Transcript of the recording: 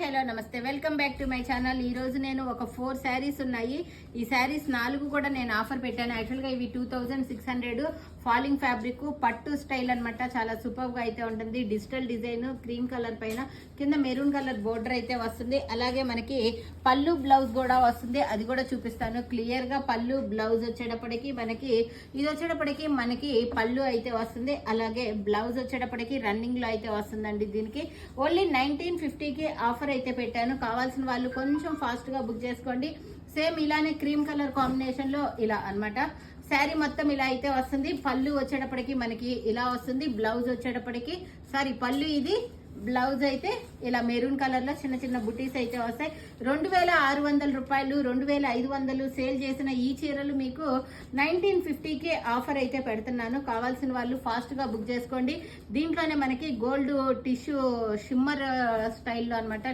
Hello నమస్తే, welcome back to my channel. ఈ రోజు నేను ఒక 4 శారీస్ ఉన్నాయి. ఈ శారీస్ 4 కూడా నేను ఆఫర్ పెట్టాను. యాక్చువల్గా ఇవి 2600 ఫాలింగ్ ఫ్యాబ్రిక్ పట్టు స్టైల్ అనమాట. చాలా సూపర్ గా అయితే ఉంటుంది. డిజిటల్ డిజైన్ క్రీమ్ కలర్ పైన కింద మెరూన్ కలర్ బోర్డర్ అయితే వస్తుంది. అలాగే మనకి పళ్ళు బ్లౌజ్ కూడా వస్తుంది, అది కూడా చూపిస్తాను క్లియర్ గా. పళ్ళు బ్లౌజ్ వచ్చేటప్పటికి మనకి పళ్ళు అయితే వస్తుంది. అలాగే బ్లౌజ్ వచ్చేటప్పటికి రన్నింగ్ లో అయితే వస్తుందండి. దీనికి ఓన్లీ 1950కి ఆఫర్ అయితే పెట్టాను. కావాల్సిన వాళ్ళు కొంచెం ఫాస్ట్ గా బుక్ చేసుకోండి. సేమ్ ఇలానే క్రీమ్ కలర్ కాంబినేషన్ లో ఇలా అన్నమాట. శారీ మొత్తం ఇలా అయితే వస్తుంది. పళ్ళు వచ్చేటప్పటికి మనకి ఇలా వస్తుంది. బ్లౌజ్ వచ్చేటప్పటికి పళ్ళు ఇది, బ్లౌజ్ అయితే ఇలా మెరూన్ కలర్ లో చిన్న చిన్న బుటీస్ అయితే వస్తాయి. 2600 రూపాయలు, 2500 సేల్ చేసిన ఈ చీరలు మీకు 1950కి ఆఫర్ అయితే పెడుతున్నాను. కావాల్సిన వాళ్ళు ఫాస్ట్ గా బుక్ చేసుకోండి. దీంట్లోనే మనకి గోల్డ్ టిష్యూ షిమ్మర్ స్టైల్లో అనమాట.